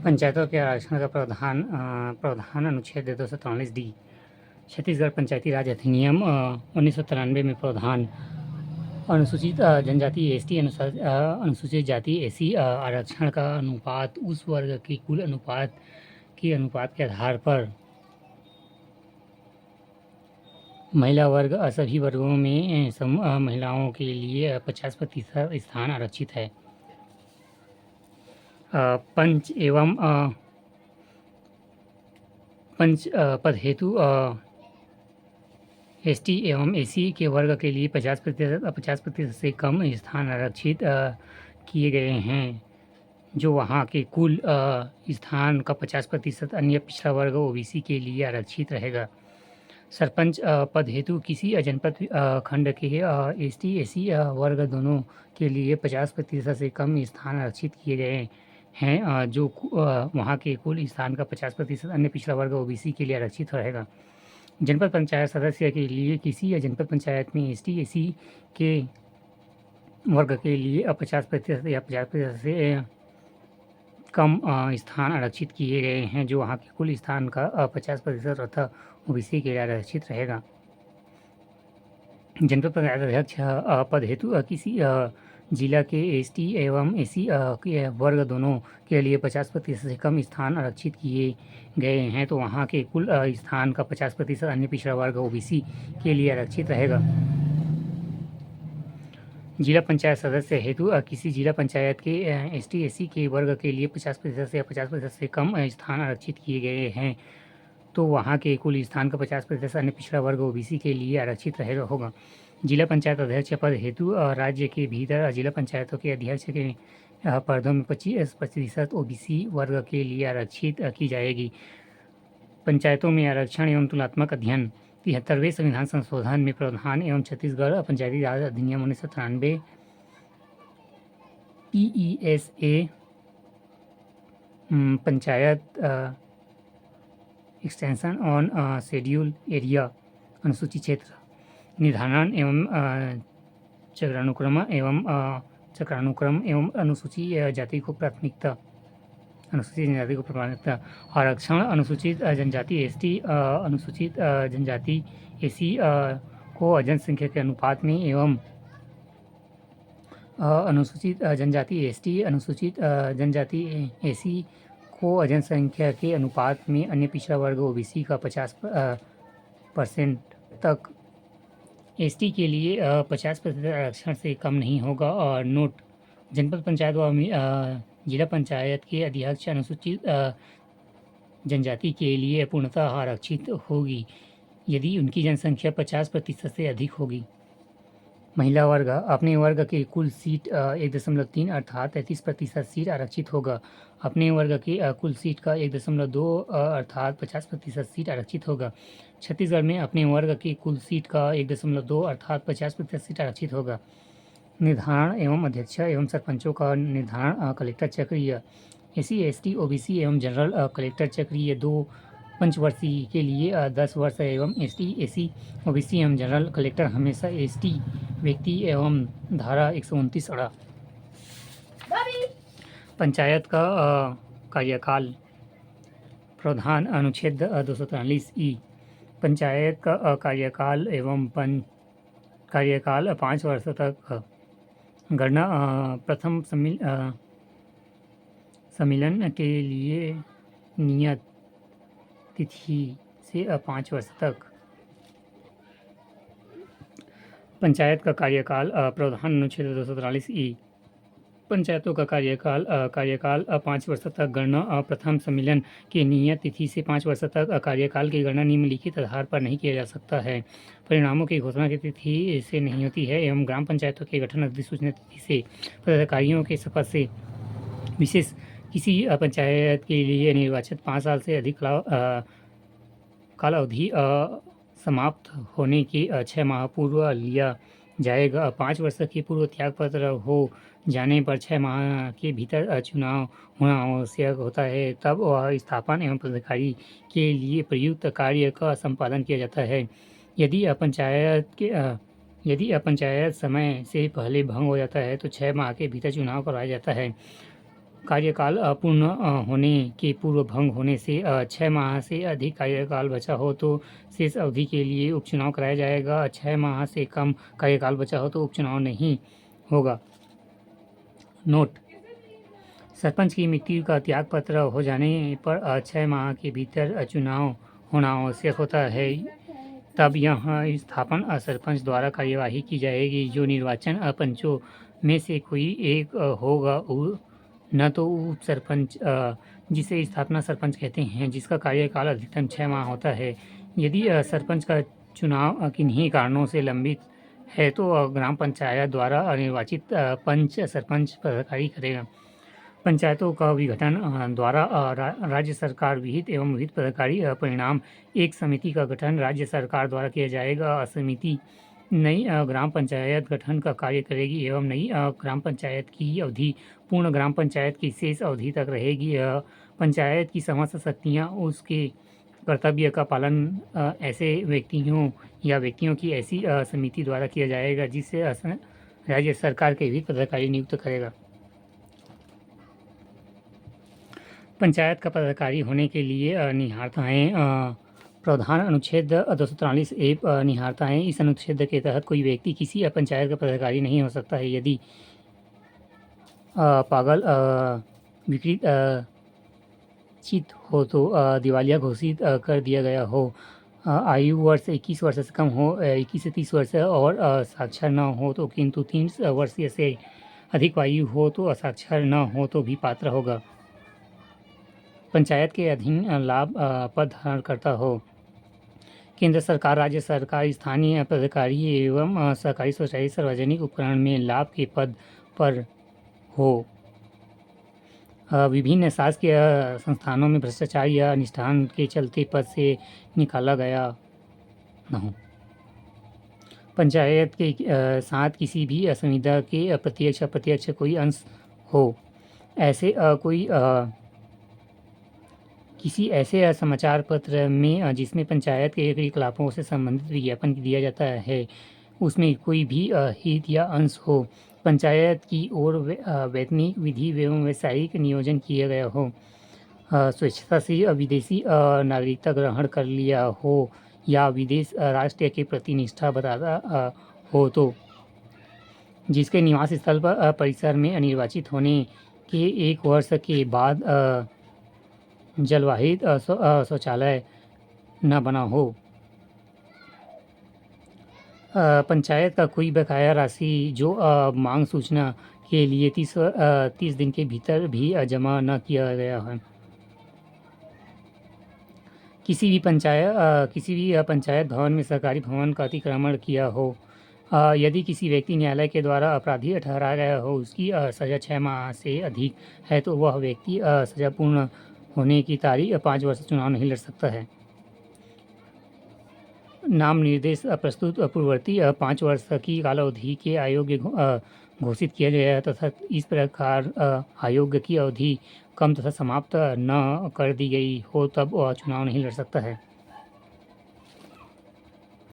पंचायतों के आरक्षण का प्रावधान अनुच्छेद 243D छत्तीसगढ़ पंचायती राज अधिनियम 1993 में प्रावधान अनुसूचित जनजाति एसटी अनुसूचित जाति एसी आरक्षण का अनुपात उस वर्ग के कुल अनुपात के आधार पर महिला वर्ग सभी वर्गों में महिलाओं के लिए 50% स्थान आरक्षित है। पंच पद हेतु एसटी एवं एसी के वर्ग के लिए 50% से कम स्थान आरक्षित किए गए हैं, जो वहाँ के कुल स्थान का 50%। अन्य पिछड़ा वर्ग ओबीसी के लिए आरक्षित रहेगा। सरपंच पद हेतु किसी जनपद खंड के एसटी एसी वर्ग दोनों के लिए 50% से कम स्थान आरक्षित किए गए हैं, जो वहाँ के कुल स्थान का 50%। अन्य पिछड़ा वर्ग ओबीसी के लिए आरक्षित रहेगा। जनपद पंचायत सदस्य के लिए किसी जनपद पंचायत में एसटी एसी के वर्ग के लिए 50% या 50% से कम स्थान आरक्षित किए गए हैं, जो वहाँ के कुल स्थान का 50% अर्थात ओबीसी के लिए आरक्षित रहेगा। जनपद पंचायत अध्यक्ष पद हेतु किसी जिला के एसटी एवं एसी के वर्ग दोनों के लिए 50% से कम स्थान आरक्षित किए गए हैं, तो वहाँ के कुल स्थान का 50% अन्य पिछड़ा वर्ग ओबीसी के लिए आरक्षित रहेगा। जिला पंचायत सदस्य हेतु किसी जिला पंचायत के एसटी एसी के वर्ग के लिए 50% से 50% से कम स्थान आरक्षित किए गए हैं, तो वहाँ के कुल स्थान का 50% अन्य पिछड़ा वर्ग ओबीसी के लिए आरक्षित रहेगा होगा। जिला पंचायत अध्यक्ष पद हेतु राज्य के भीतर जिला पंचायतों के अध्यक्ष के पदों में 25% ओबीसी वर्ग के लिए आरक्षित की जाएगी। पंचायतों में आरक्षण एवं तुलनात्मक अध्ययन 73वें संविधान संशोधन में प्रावधान एवं छत्तीसगढ़ पंचायती राज अधिनियम 1993 PESA panchayat extension on schedule area अनुसूचित क्षेत्र निर्धारण एवं चक्रानुक्रम एवं अनुसूचित जाति को प्राथमिकता आरक्षण अनुसूचित जनजाति एसटी अनुसूचित जनजाति एसी को जनसंख्या के अनुपात में एवं अनुसूचित जनजाति एसटी अनुसूचित जनजाति एसी को जनसंख्या के अनुपात में अन्य पिछड़ा वर्ग ओबीसी का 50% तक एसटी के लिए 50% आरक्षण से कम नहीं होगा। और नोट, जनपद पंचायत व जिला पंचायत के अध्यक्ष अनुसूचित जनजाति के लिए पूर्णतः आरक्षित होगी यदि उनकी जनसंख्या 50% से अधिक होगी। महिला वर्ग अपने वर्ग के कुल सीट 1.3 अर्थात 33% सीट आरक्षित होगा। अपने वर्ग के कुल सीट का 1.2 अर्थात 50% सीट आरक्षित होगा। छत्तीसगढ़ में अपने वर्ग के कुल सीट का 1.2 अर्थात 50% सीट आरक्षित होगा। निर्धारण एवं अध्यक्ष एवं सरपंचों का निर्धारण कलेक्टर चक्रीय एसी एसटी ओबीसी एवं जनरल कलेक्टर चक्रीय 2 पंचवर्षीय के लिए 10 वर्ष एवं एसटी एसी ओबीसी एवं जनरल कलेक्टर हमेशा एसटी व्यक्ति एवं धारा 129 अड़ा। पंचायत का कार्यकाल प्रावधान अनुच्छेद 243E पंचायत का कार्यकाल 5 वर्ष तक गणना प्रथम सम्मेलन के लिए नियत तिथि से 5 वर्ष तक। पंचायत का कार्यकाल प्रावधान अनुच्छेद 243E पंचायतों का कार्यकाल 5 वर्ष तक गणना प्रथम सम्मेलन के नियत तिथि से 5 वर्ष तक कार्यकाल की गणना निम्नलिखित आधार पर नहीं किया जा सकता है। परिणामों की घोषणा की तिथि से नहीं होती है एवं ग्राम पंचायतों के गठन अधिसूचना तिथि से, पदाधिकारियों के शपथ से, विशेष किसी पंचायत के लिए निर्वाचित 5 साल से अधिक काल अवधि समाप्त होने के 6 माह पूर्व लिया जाएगा। 5 वर्ष के पूर्व त्यागपत्र हो जाने पर 6 माह के भीतर चुनाव होना आवश्यक होता है, तब वह स्थापन एवं पदाधिकारी के लिए प्रयुक्त कार्य का संपादन किया जाता है। यदि पंचायत समय से पहले भंग हो जाता है तो 6 माह के भीतर चुनाव करवाया जाता है। कार्यकाल पूर्ण होने के पूर्व भंग होने से 6 माह से अधिक कार्यकाल बचा हो तो शेष अवधि के लिए उपचुनाव कराया जाएगा। 6 माह से कम कार्यकाल बचा हो तो उपचुनाव नहीं होगा। नोट: सरपंच की मृत्यु का त्याग पत्र हो जाने पर 6 माह के भीतर चुनाव होना आवश्यक होता है। तब यह स्थापन सरपंच द्वारा कार्यवाही की जाएगी। जो निर्वाचन पंचों में से कोई एक होगा, न तो उप सरपंच, जिसे स्थापना सरपंच कहते हैं, जिसका कार्यकाल अधिकतम 6 माह होता है। यदि सरपंच का चुनाव किन्हीं कारणों से लंबित है तो ग्राम पंचायत द्वारा निर्वाचित पंच सरपंच पदाधिकारी करेगा। पंचायतों का विघटन द्वारा राज्य सरकार विहित एवं विहित पदाधिकारी परिणाम एक समिति का गठन राज्य सरकार द्वारा किया जाएगा। समिति नई ग्राम पंचायत गठन का कार्य करेगी एवं नई ग्राम पंचायत की अवधि पूर्ण ग्राम पंचायत की शेष अवधि तक रहेगी। पंचायत की समस्त शक्तियाँ उसके कर्तव्य का पालन ऐसे व्यक्तियों की ऐसी समिति द्वारा किया जाएगा जिससे राज्य सरकार के विहित पदाधिकारी नियुक्त करेगा। पंचायत का पदाधिकारी होने के लिए निहारताएँ: प्रावधान अनुच्छेद 243 निहारताएँ: इस अनुच्छेद के तहत कोई व्यक्ति किसी पंचायत का पदाधिकारी नहीं हो सकता है यदि पागल, विकृत चित हो तो दिवालिया घोषित कर दिया गया हो, आयु वर्ष 21 वर्ष से कम हो, 21 से 30 वर्ष और साक्षर न हो तो, किंतु 30 वर्ष से अधिक आयु हो तो, साक्षर न हो तो भी पात्र होगा। पंचायत के अधीन लाभ पद धारण करता हो। केंद्र सरकार, राज्य सरकार, स्थानीय पदाधिकारी एवं सरकारी सोसाइटी सार्वजनिक उपकरण में लाभ के पद पर हो। विभिन्न शासकीय संस्थानों में भ्रष्टाचार या अनिष्ठान के चलते पद से निकाला गया न हो। पंचायत के साथ किसी भी संविदा के प्रत्यक्ष अप्रत्यक्ष कोई अंश हो। ऐसे किसी ऐसे समाचार पत्र में जिसमें पंचायत के क्रियाकलापों से संबंधित विज्ञापन दिया जाता है, उसमें कोई भी हित या अंश हो। पंचायत की ओर वैतनिक विधि एवं व्यावसायिक नियोजन किया गया हो। स्वेच्छा से विदेशी नागरिकता ग्रहण कर लिया हो या विदेश राष्ट्र के प्रति निष्ठा बताता हो तो, जिसके निवास स्थल पर परिसर में निर्वाचित होने के 1 वर्ष के बाद जलवाहित शौचालय न बना हो। पंचायत का कोई बकाया राशि जो मांग सूचना के लिए 30 दिन के भीतर भी जमा न किया गया है। किसी भी पंचायत भवन में सरकारी भवन का अतिक्रमण किया हो। यदि किसी व्यक्ति न्यायालय के द्वारा अपराधी ठहराया गया हो, उसकी सज़ा 6 माह से अधिक है तो वह व्यक्ति सज़ा पूर्ण होने की तारीख 5 वर्ष चुनाव नहीं लड़ सकता है। नाम निर्देश प्रस्तुत पूर्ववर्ती 5 वर्ष की कालावधि के अयोग्य घोषित किया गया तथा इस प्रकार आयोग की अवधि कम तथा समाप्त न कर दी गई हो तब वह चुनाव नहीं लड़ सकता है।